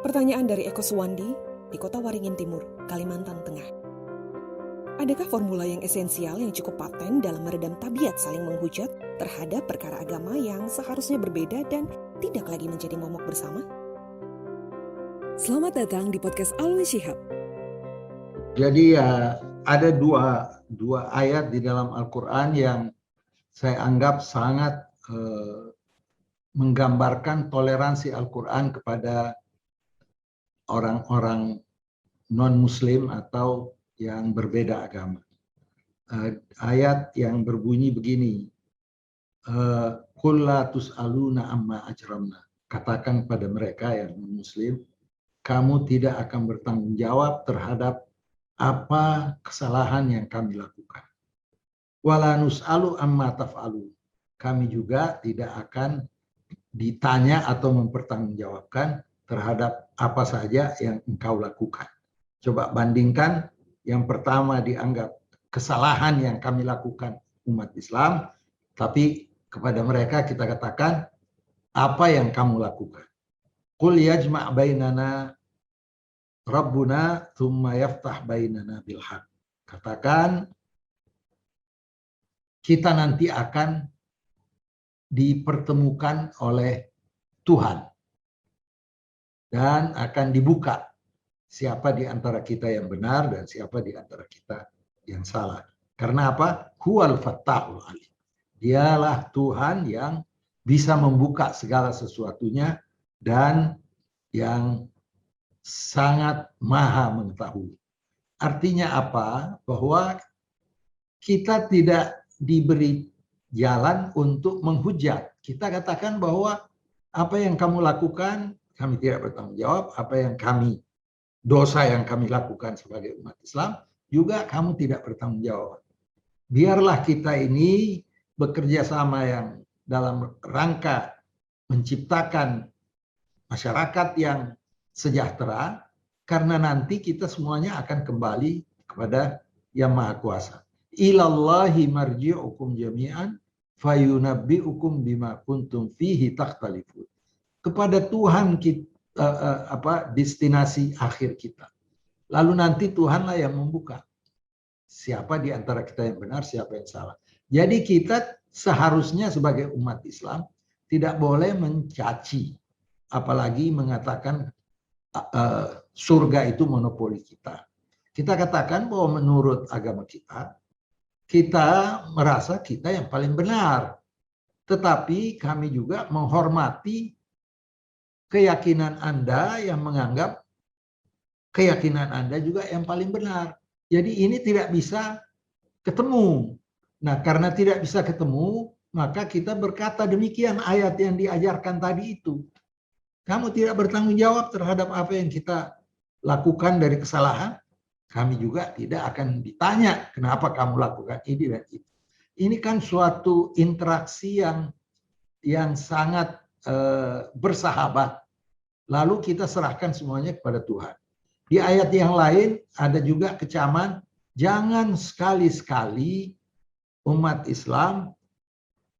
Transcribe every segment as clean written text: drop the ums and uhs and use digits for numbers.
Pertanyaan dari Eko Suwandi di Kota Waringin Timur, Kalimantan Tengah. Adakah formula yang esensial yang cukup paten dalam meredam tabiat saling menghujat terhadap perkara agama yang seharusnya berbeda dan tidak lagi menjadi momok bersama? Selamat datang di podcast Alwi Shihab. Jadi ada dua ayat di dalam Al-Quran yang saya anggap sangat menggambarkan toleransi Al-Quran kepada orang-orang non-Muslim atau yang berbeda agama. Ayat yang berbunyi begini, Qul la tus'aluna amma ajramna. Katakan kepada mereka yang non-Muslim, kamu tidak akan bertanggung jawab terhadap apa kesalahan yang kami lakukan. Wala nus'alu amma taf'alu. Kami juga tidak akan ditanya atau mempertanggungjawabkan terhadap apa saja yang engkau lakukan. Coba bandingkan, yang pertama dianggap kesalahan yang kami lakukan umat Islam, tapi kepada mereka kita katakan apa yang kamu lakukan. Qul yajma' bainana Rabbuna thumma yaftah bainana bil haq. Katakan kita nanti akan dipertemukan oleh Tuhan dan akan dibuka siapa di antara kita yang benar dan siapa di antara kita yang salah. Karena apa? Huwal fattahul alim. Dialah Tuhan yang bisa membuka segala sesuatunya dan yang sangat maha mengetahui. Artinya apa? Bahwa kita tidak diberi jalan untuk menghujat. Kita katakan bahwa apa yang kamu lakukan, kami tidak bertanggung jawab. Apa yang dosa yang kami lakukan sebagai umat Islam, juga kamu tidak bertanggung jawab. Biarlah kita ini bekerja sama yang dalam rangka menciptakan masyarakat yang sejahtera, karena nanti kita semuanya akan kembali kepada Yang Maha Kuasa. Ilallahi marji'ukum jami'an fayunabbi'ukum bima kuntum fihi takhtalifun. Kepada Tuhan kita, destinasi akhir kita. Lalu nanti Tuhanlah yang membuka siapa di antara kita yang benar, siapa yang salah. Jadi kita seharusnya sebagai umat Islam tidak boleh mencaci, apalagi mengatakan surga itu monopoli kita. Kita katakan bahwa menurut agama kita merasa kita yang paling benar. Tetapi kami juga menghormati keyakinan Anda yang menganggap keyakinan Anda juga yang paling benar. Jadi ini tidak bisa ketemu. Nah, karena tidak bisa ketemu, maka kita berkata demikian ayat yang diajarkan tadi itu. Kamu tidak bertanggung jawab terhadap apa yang kita lakukan dari kesalahan. Kami juga tidak akan ditanya kenapa kamu lakukan ini dan itu. Ini kan suatu interaksi yang sangat bersahabat. Lalu kita serahkan semuanya kepada Tuhan. Di ayat yang lain ada juga kecaman, jangan sekali-sekali umat Islam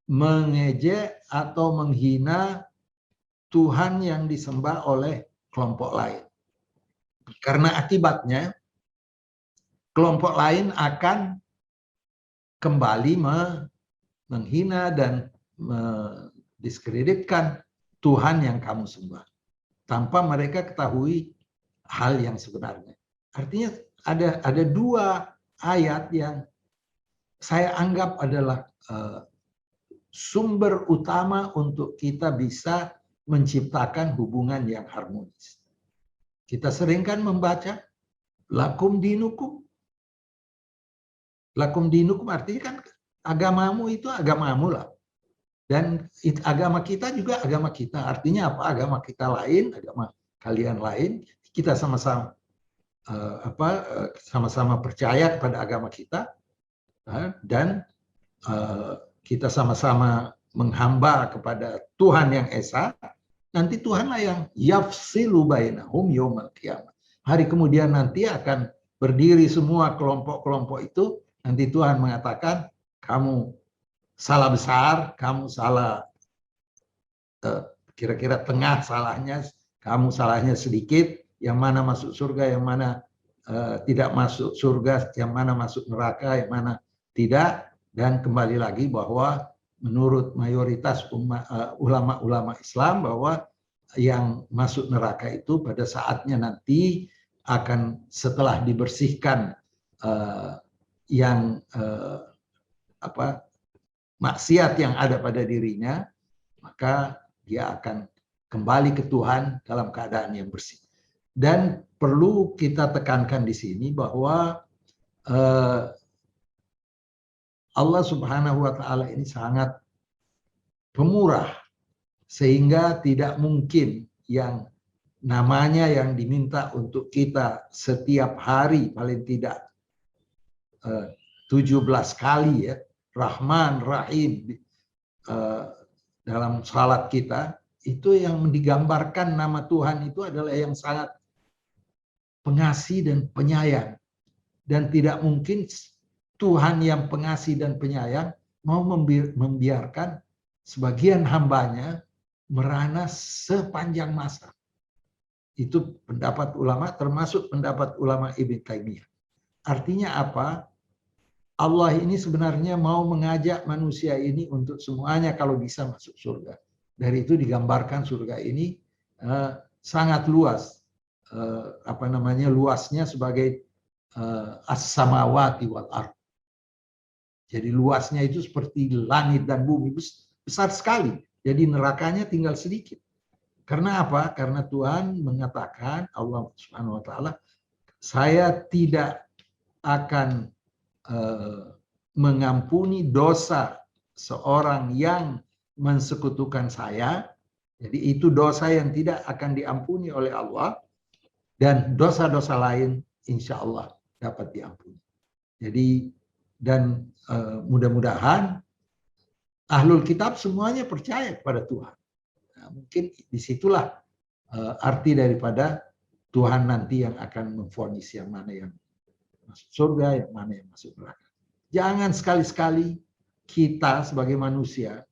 mengejek atau menghina Tuhan yang disembah oleh kelompok lain. Karena akibatnya kelompok lain akan kembali menghina dan mendiskreditkan Tuhan yang kamu sembah tanpa mereka ketahui hal yang sebenarnya. Artinya ada dua ayat yang saya anggap adalah sumber utama untuk kita bisa menciptakan hubungan yang harmonis. Kita seringkan membaca lakum dinukum. Lakum dinukum artinya kan agamamu itu agamamu lah. Dan agama kita juga agama kita. Artinya apa? Agama kita lain, agama kalian lain. Kita sama-sama sama-sama percaya kepada agama kita dan kita sama-sama menghamba kepada Tuhan yang Esa. Nanti Tuhanlah yang yafsilu bainahum yaumal qiyamah. Hari kemudian nanti akan berdiri semua kelompok-kelompok itu. Nanti Tuhan mengatakan, kamu salah besar, kamu salah kira-kira tengah salahnya, Kamu salahnya sedikit, yang mana masuk surga, yang mana tidak masuk surga, yang mana masuk neraka, yang mana tidak. Dan kembali lagi bahwa menurut mayoritas ulama-ulama Islam bahwa yang masuk neraka itu pada saatnya nanti akan setelah dibersihkan yang maksiat yang ada pada dirinya, maka dia akan kembali ke Tuhan dalam keadaan yang bersih. Dan perlu kita tekankan di sini bahwa Allah Subhanahu wa Ta'ala ini sangat pemurah, sehingga tidak mungkin yang namanya yang diminta untuk kita setiap hari paling tidak 17 kali ya, Rahman, Rahim dalam salat kita, itu yang digambarkan nama Tuhan itu adalah yang sangat pengasih dan penyayang. Dan tidak mungkin Tuhan yang pengasih dan penyayang mau membiarkan sebagian hambanya merana sepanjang masa. Itu pendapat ulama, termasuk pendapat ulama Ibn Taimiyah. Artinya apa? Allah ini sebenarnya mau mengajak manusia ini untuk semuanya kalau bisa masuk surga. Dari itu digambarkan surga ini sangat luas. Luasnya sebagai as-samawati wal ardh. Jadi luasnya itu seperti langit dan bumi, besar sekali. Jadi nerakanya tinggal sedikit. Karena apa? Karena Tuhan mengatakan, Allah Subhanahu wa Ta'ala, saya tidak akan mengampuni dosa seorang yang mensekutukan saya. Jadi itu dosa yang tidak akan diampuni oleh Allah, dan dosa-dosa lain insya Allah dapat diampuni. Jadi dan mudah-mudahan ahlul kitab semuanya percaya kepada Tuhan. Nah, mungkin disitulah arti daripada Tuhan nanti yang akan memvonis yang mana yang masuk surga, yang mana yang masuk neraka. Jangan sekali-sekali kita sebagai manusia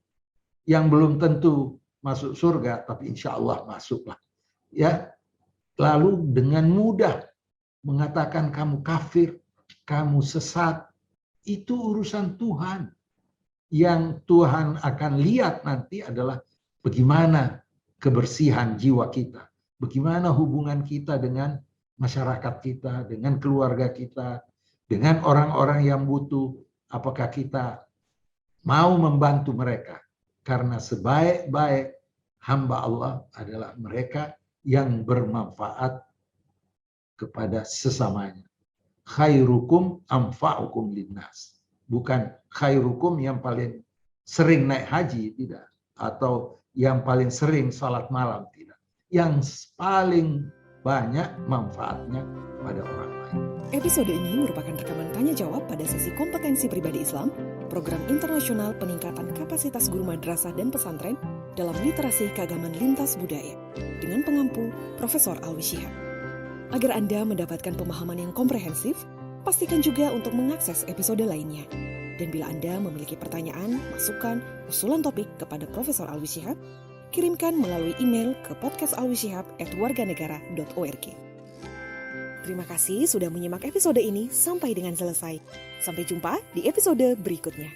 yang belum tentu masuk surga, tapi insya Allah masuklah. Ya, lalu dengan mudah mengatakan kamu kafir, kamu sesat, itu urusan Tuhan. Yang Tuhan akan lihat nanti adalah bagaimana kebersihan jiwa kita, bagaimana hubungan kita dengan masyarakat kita, dengan keluarga kita, dengan orang-orang yang butuh, apakah kita mau membantu mereka. Karena sebaik-baik hamba Allah adalah mereka yang bermanfaat kepada sesamanya. Khairukum anfa'ukum linnas. Bukan khairukum yang paling sering naik haji, tidak. Atau yang paling sering salat malam, tidak. Yang paling banyak manfaatnya pada orang lain. Episode ini merupakan rekaman tanya jawab pada sesi kompetensi pribadi Islam, program internasional peningkatan kapasitas guru madrasah dan pesantren dalam literasi keagamaan lintas budaya dengan pengampu Profesor Alwi Shihab. Agar Anda mendapatkan pemahaman yang komprehensif, pastikan juga untuk mengakses episode lainnya. Dan bila Anda memiliki pertanyaan, masukan, usulan topik kepada Profesor Alwi Shihab, kirimkan melalui email ke podcastalwishihab@warganegara.org. Terima kasih sudah menyimak episode ini sampai dengan selesai. Sampai jumpa di episode berikutnya.